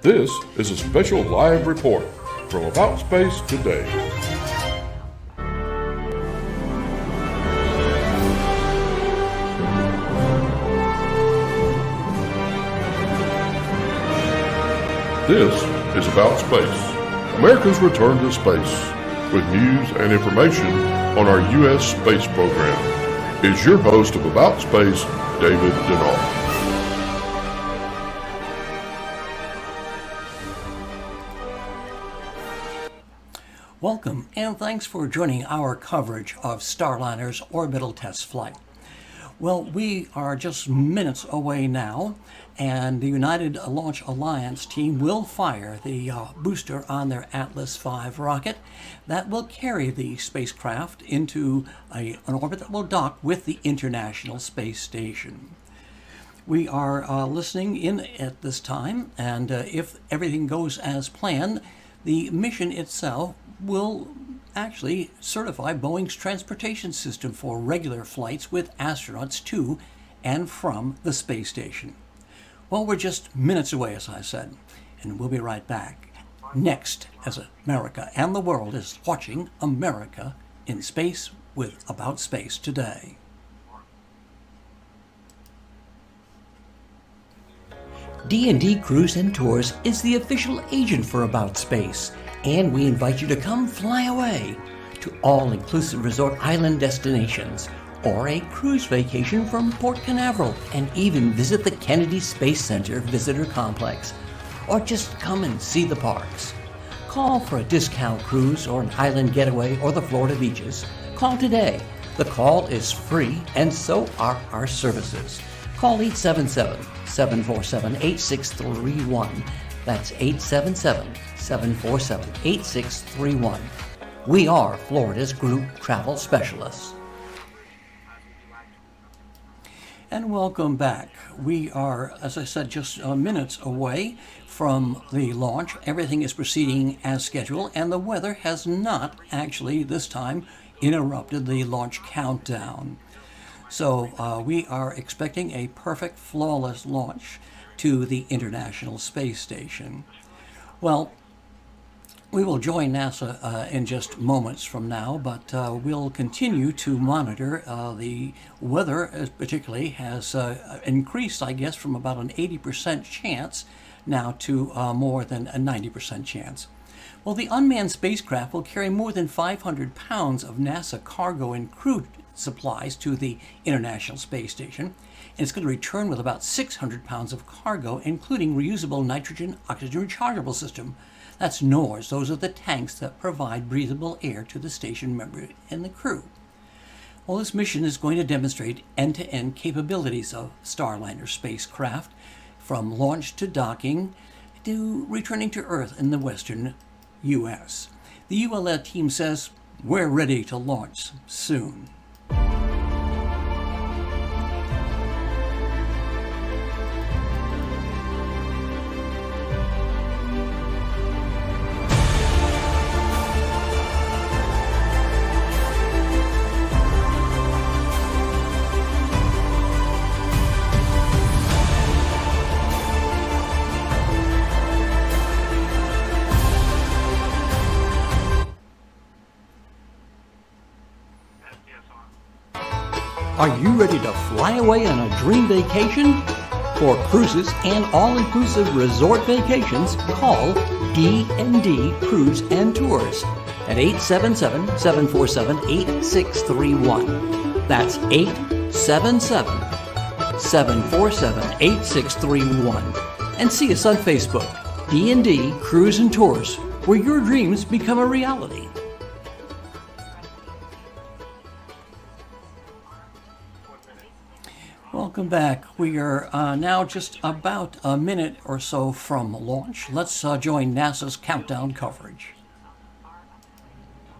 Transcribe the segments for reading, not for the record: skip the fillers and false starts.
This is a special live report from About Space Today. This is About Space, America's return to space, with news and information on our U.S. space program. Is your host of About Space, David Denard. Welcome, and thanks for joining our coverage of Starliner's orbital test flight. Well, we are just minutes away now, and the United Launch Alliance team will fire the booster on their Atlas V rocket that will carry the spacecraft into an orbit that will dock with the International Space Station. We are listening in at this time, and if everything goes as planned, the mission itself will actually certify Boeing's transportation system for regular flights with astronauts to and from the space station. Well, we're just minutes away, as I said, and we'll be right back. Next, as America and the world is watching America in Space with About Space Today. D&D Cruise and Tours is the official agent for About Space, and we invite you to come fly away to all-inclusive resort island destinations, or a cruise vacation from Port Canaveral, and even visit the Kennedy Space Center Visitor Complex, or just come and see the parks. Call for a discount cruise or an island getaway or the Florida beaches. Call today. The call is free, and so are our services. Call 877-747-8631. That's 877-747-8631. We are Florida's group travel specialists. And welcome back. We are, as I said, just minutes away from the launch. Everything is proceeding as scheduled, and the weather has not actually this time interrupted the launch countdown. So we are expecting a perfect, flawless launch to the International Space Station. Well, we will join NASA in just moments from now, but we'll continue to monitor the weather. Particularly has increased, I guess, from about an 80% chance now to more than a 90% chance. Well, the unmanned spacecraft will carry more than 500 pounds of NASA cargo and crew supplies to the International Space Station, and it's going to return with about 600 pounds of cargo, including reusable nitrogen oxygen rechargeable system. That's NORS. Those are the tanks that provide breathable air to the station member and the crew. Well, this mission is going to demonstrate end-to-end capabilities of Starliner spacecraft, from launch to docking to returning to Earth in the western U.S. The ULA team says we're ready to launch soon. Are you ready to fly away on a dream vacation? For cruises and all-inclusive resort vacations, call D&D Cruise and Tours at 877-747-8631. That's 877-747-8631. And see us on Facebook, D&D Cruise and Tours, where your dreams become a reality. Welcome back. We are now just about a minute or so from launch. Let's join NASA's countdown coverage.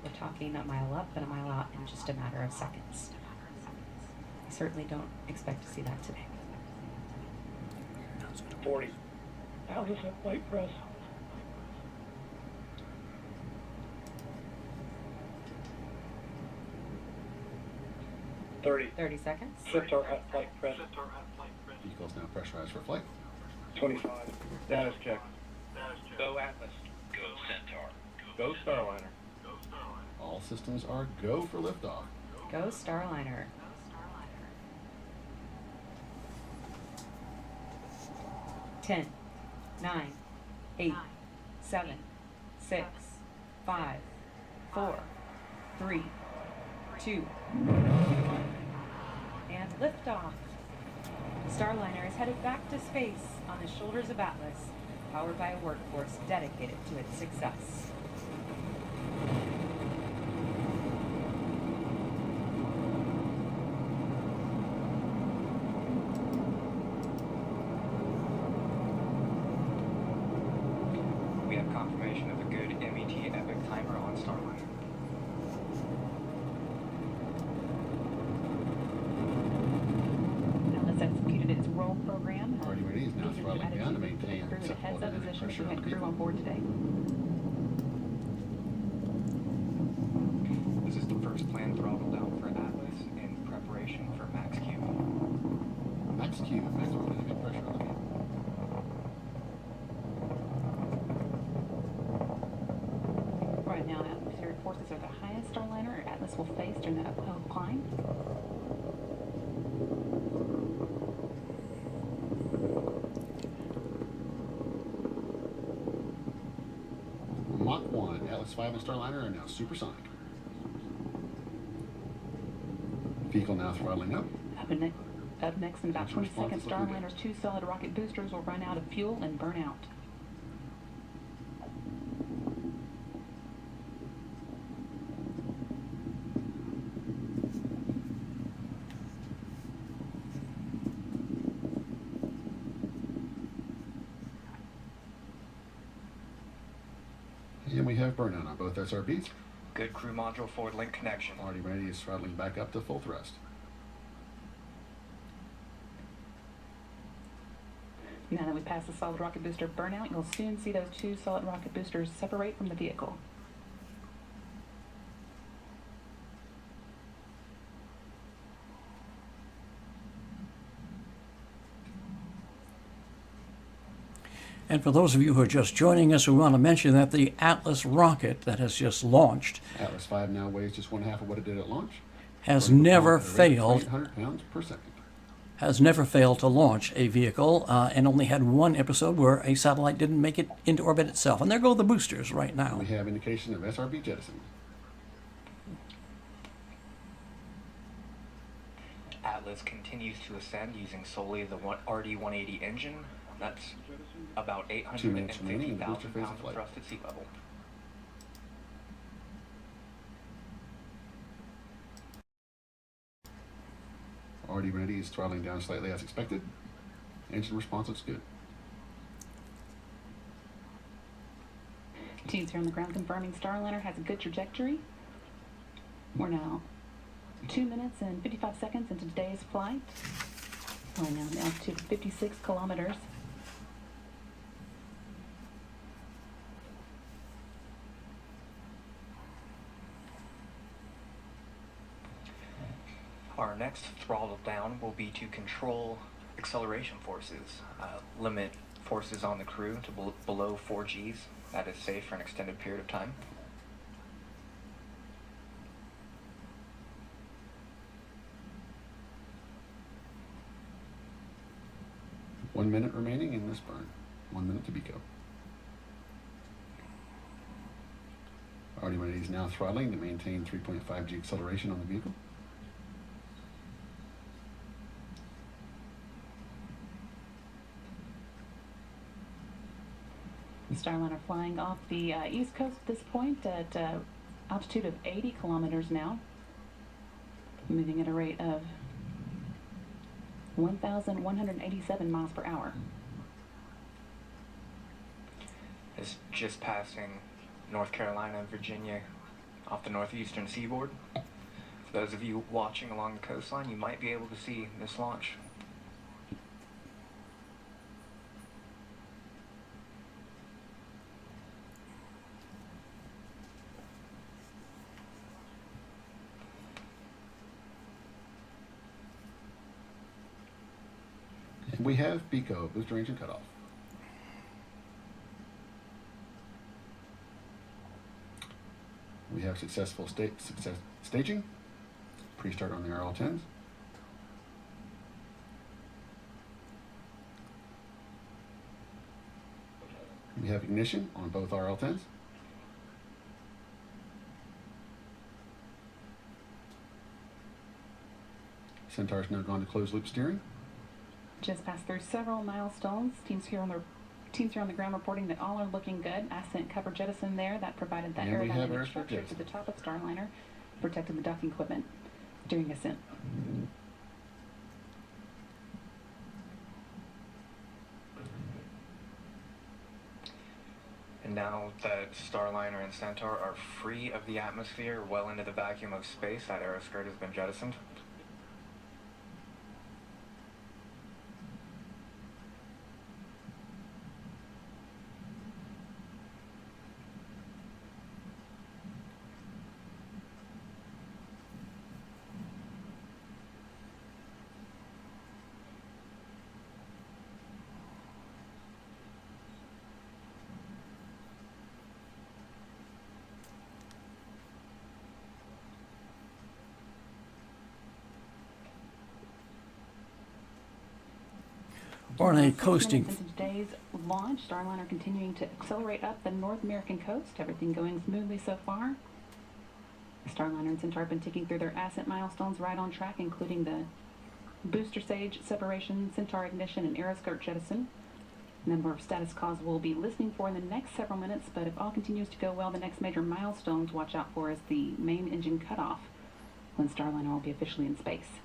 We're talking a mile up and a mile out in just a matter of seconds. I certainly don't expect to see that today. 40. 1,000 flight press. 30 seconds. Shift our at flight press. Vehicles now pressurized for flight. 25. Status check. Go Atlas. Go Centaur. Go Starliner. All systems are go for liftoff. Go Starliner. Ten, 9, 8, 7, 6, 5, 4, 3, 2, and liftoff. Starliner is headed back to space on the shoulders of Atlas, powered by a workforce dedicated to its success. We have confirmation of a good MET epic timer on Starliner. Atlas executed its roll program. Already ready is now Gives its throttling down to attitude maintain the crew the acceptable heads-up dynamic position if pressure you on had the crew on vehicle. board today. This is the first planned throttle down for Atlas in preparation for max Q. Max Q, maximum dynamic pressure on the vehicle. Right now, atmospheric forces are the highest Starliner Atlas will face during the uphill climb. Mach 1, Atlas 5 and Starliner are now supersonic. Vehicle now throttling up. Up next in about Engine 20 response seconds, is looking good. Starliner's 2 solid rocket boosters will run out of fuel and burn out. And we have burnout on both SRBs. Good crew module forward link connection. Already ready is throttling back up to full thrust. Now that we pass the solid rocket booster burnout, you'll soon see those 2 solid rocket boosters separate from the vehicle. And for those of you who are just joining us, we want to mention that the Atlas rocket that has just launched Atlas 5 now weighs just one half of what it did at launch. has Going to never perform at a rate of failed 2,800 pounds per second. has never failed to launch a vehicle, and only had one episode where a satellite didn't make it into orbit itself. And there go the boosters right now. We have indication of SRB jettison. Atlas continues to ascend using solely the RD-180 engine. That's about 2 minutes remaining in the booster 850,000 phase of pounds of flight. thrust at sea level. Already ready is throttling down slightly as expected. Engine response looks good. Teams here on the ground confirming Starliner has a good trajectory. We're now 2 minutes and 55 seconds into today's flight. We're now an altitude of 56 kilometers. Our next throttle down will be to control acceleration forces, limit forces on the crew to below 4 Gs. That is safe for an extended period of time. One minute remaining in this burn. 1 minute to BECO. Already ready is now throttling to maintain 3.5 G acceleration on the vehicle. Starliner flying off the east coast at this point at altitude of 80 kilometers now, moving at a rate of 1,187 miles per hour. Is just passing North Carolina and Virginia off the northeastern seaboard. For those of you watching along the coastline, you might be able to see this launch. And we have BECO, booster engine cutoff. We have successful staging. Pre-start on the RL-10s. We have ignition on both RL-10s. Centaur's now gone to closed loop steering. Just passed through several milestones. Teams here on the ground reporting that all are looking good. Ascent cover jettison there. That provided that And we have aerodynamic airstrip structure to jettison. the top of Starliner, protected the docking equipment during ascent. And now that Starliner and Centaur are free of the atmosphere, well into the vacuum of space, that aeroskirt has been jettisoned. Or on a 6 coasting. minutes into today's launch, Starliner continuing to accelerate up the North American coast. Everything going smoothly so far. Starliner and Centaur have been ticking through their ascent milestones right on track, including the booster stage separation, Centaur ignition, and aeroskirt jettison. Number of status calls we'll be listening for in the next several minutes, but if all continues to go well, the next major milestone to watch out for is the main engine cutoff, when Starliner will be officially in space.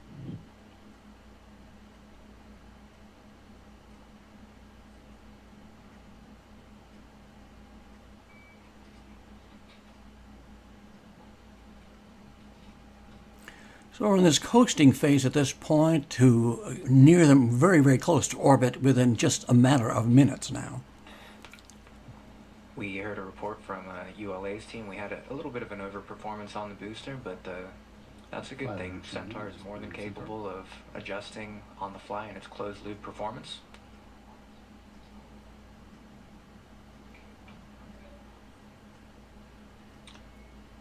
So we're in this coasting phase at this point to near them very, very close to orbit within just a matter of minutes now. We heard a report from ULA's team. We had a little bit of an overperformance on the booster, but that's a good thing. Centaur is more than capable of adjusting on the fly in its closed loop performance.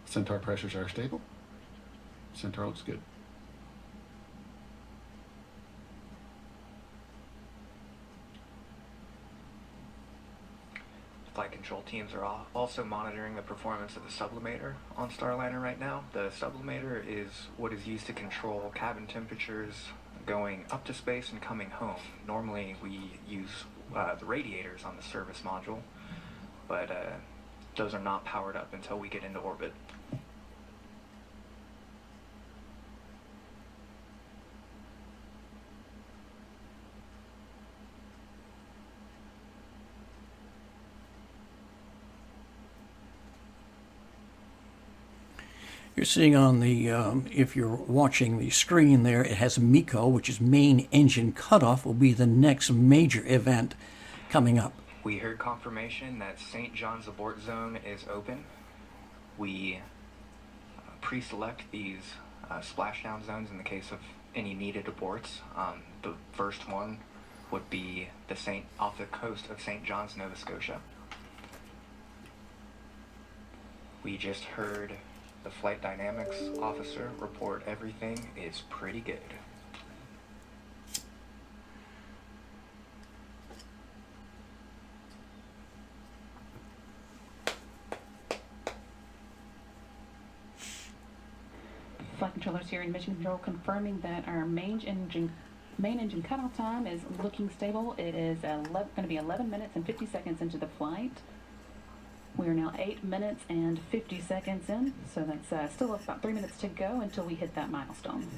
Centaur pressures are stable. Centaur looks good. Flight control teams are also monitoring the performance of the sublimator on Starliner right now. The sublimator is what is used to control cabin temperatures going up to space and coming home. Normally we use the radiators on the service module, but those are not powered up until we get into orbit. You're seeing on the, if you're watching the screen there, it has MECO, which is main engine cutoff, will be the next major event coming up. We heard confirmation that St. John's abort zone is open. We pre-select these splashdown zones in the case of any needed aborts. The first one would be off the coast of St. John's, Nova Scotia. We just heard the flight dynamics officer report everything is pretty good. Flight controllers here in Mission Control confirming that our main engine cutoff time is looking stable. It is going to be 11 minutes and 50 seconds into the flight. We are now 8 minutes and 50 seconds in, so that's still about 3 minutes to go until we hit that milestone.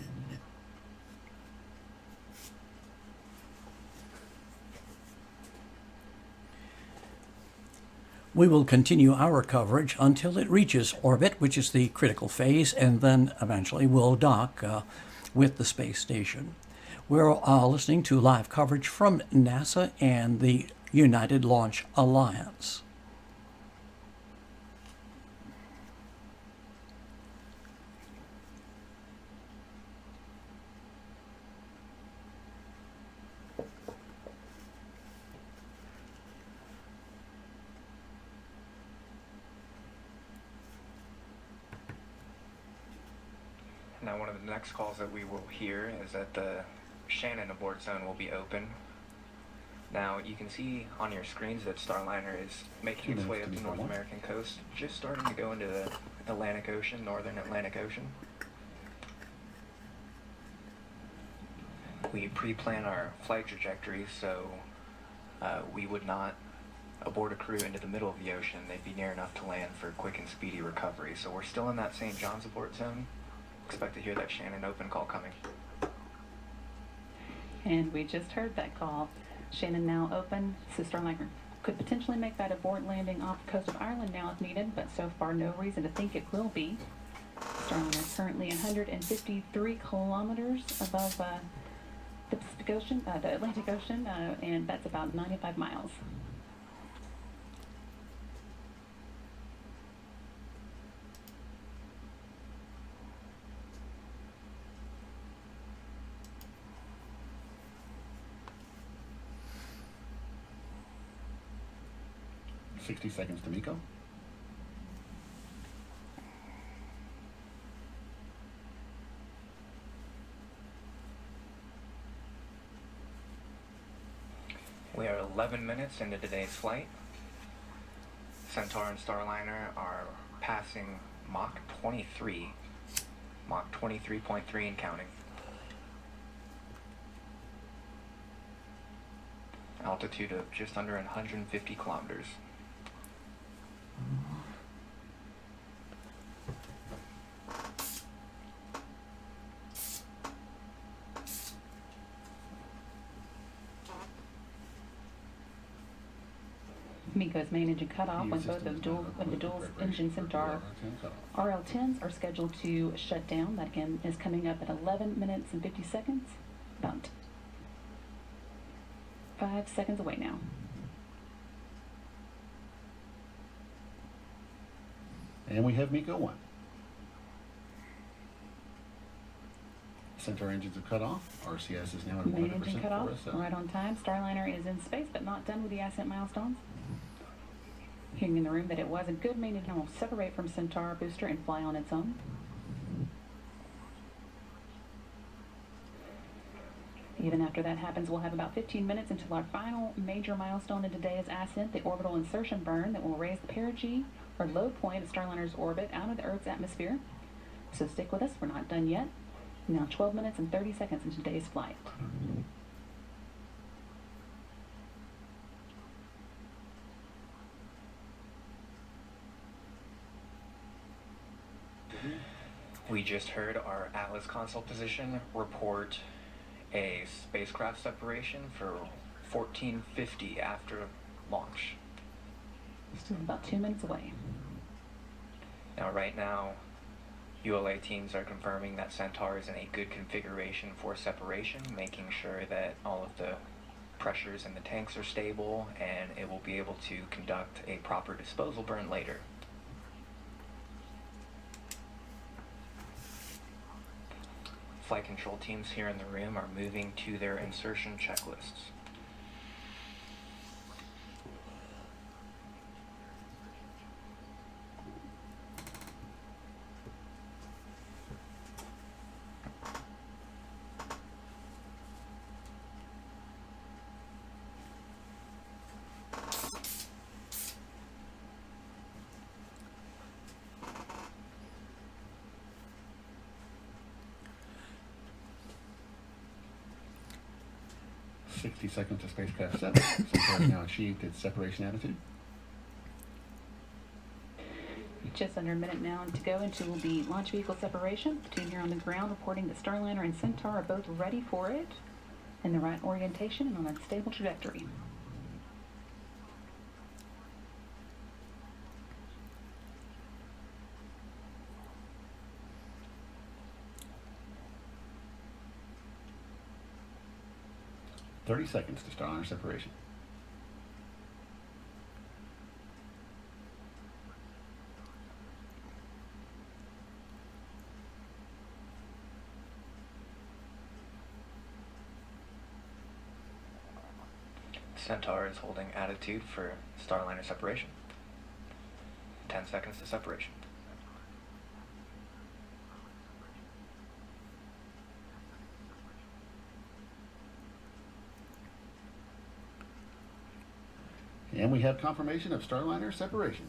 We will continue our coverage until it reaches orbit, which is the critical phase, and then eventually we'll dock with the space station. We're listening to live coverage from NASA and the United Launch Alliance. Now, one of the next calls that we will hear is that the Shannon abort zone will be open. Now, you can see on your screens that Starliner is making its way up the North American coast, just starting to go into the Atlantic Ocean, northern Atlantic Ocean. We pre-plan our flight trajectory, so we would not abort a crew into the middle of the ocean. They'd be near enough to land for quick and speedy recovery. So we're still in that St. John's abort zone. Expect to hear that Shannon open call coming. And we just heard that call. Shannon now open, so Starliner could potentially make that abort landing off the coast of Ireland now if needed, but so far no reason to think it will be. Starliner is currently 153 kilometers above the Pacific Ocean, the Atlantic Ocean, and that's about 95 miles. $60 seconds to Miko. We are 11 minutes into today's flight. Centaur and Starliner are passing Mach 23. Mach 23.3 and counting. Altitude of just under 150 kilometers. Miko's main engine cut off when both of the dual engine Centaur RL-10s are scheduled to shut down. That again is coming up at 11 minutes and 50 seconds. About 5 seconds away now. And we have Miko 1. Centaur engines are cut off. RCS is now at 100% Main engine cut off, for us. right on time. Starliner is in space, but not done with the ascent milestones. Hearing in the room that it was a good main engine will separate from Centaur booster and fly on its own. Even after that happens, we'll have about 15 minutes until our final major milestone in today's ascent, the orbital insertion burn that will raise the perigee, or low point of Starliner's orbit, out of the Earth's atmosphere. So stick with us, we're not done yet. Now 12 minutes and 30 seconds in today's flight. We just heard our Atlas console position report a spacecraft separation for 1450 after launch. Still about 2 minutes away. Now, right now, ULA teams are confirming that Centaur is in a good configuration for separation, making sure that all of the pressures in the tanks are stable and it will be able to conduct a proper disposal burn later. Flight control teams here in the room are moving to their insertion checklists. Seconds to spacecraft 7. Centaur has now achieved its separation attitude. Just under a minute now to go into the launch vehicle separation. The team here on the ground reporting that Starliner and Centaur are both ready for it, in the right orientation and on a stable trajectory. $30 seconds to Starliner separation. Centaur is holding attitude for Starliner separation. 10 seconds to separation. And we have confirmation of Starliner separation.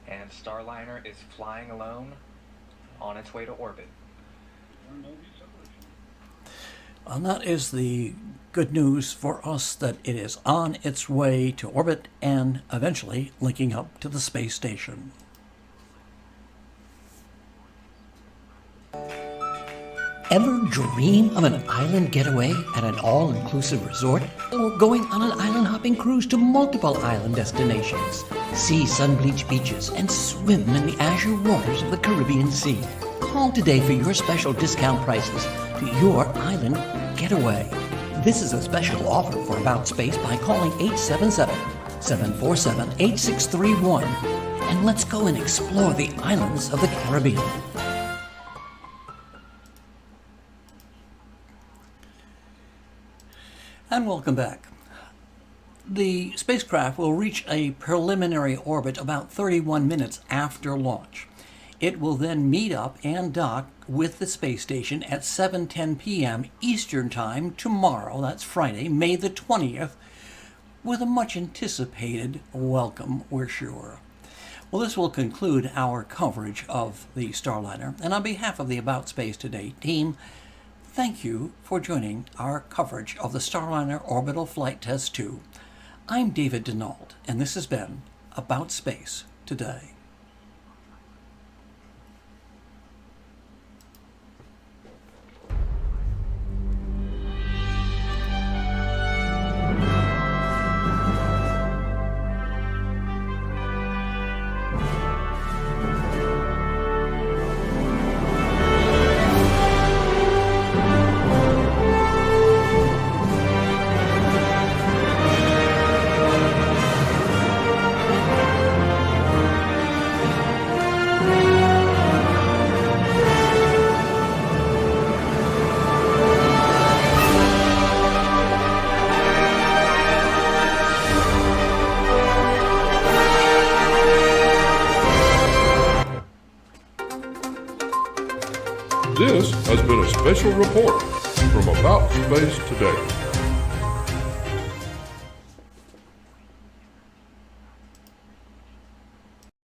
And Starliner is flying alone on its way to orbit. And that is the good news for us, that it is on its way to orbit and eventually linking up to the space station. Ever dream of an island getaway at an all-inclusive resort? Or going on an island-hopping cruise to multiple island destinations? See sun-bleached beaches and swim in the azure waters of the Caribbean Sea. Call today for your special discount prices to your island getaway. This is a special offer for About Space by calling 877-747-8631. And let's go and explore the islands of the Caribbean. And welcome back. The spacecraft will reach a preliminary orbit about 31 minutes after launch. It will then meet up and dock with the space station at 7:10 p.m. Eastern Time tomorrow, that's Friday, May the 20th, with a much anticipated welcome, we're sure. Well, this will conclude our coverage of the Starliner, and on behalf of the About Space Today team, thank you for joining our coverage of the Starliner Orbital Flight Test 2. I'm David Denault, and this has been About Space Today. This has been a special report from About Space Today.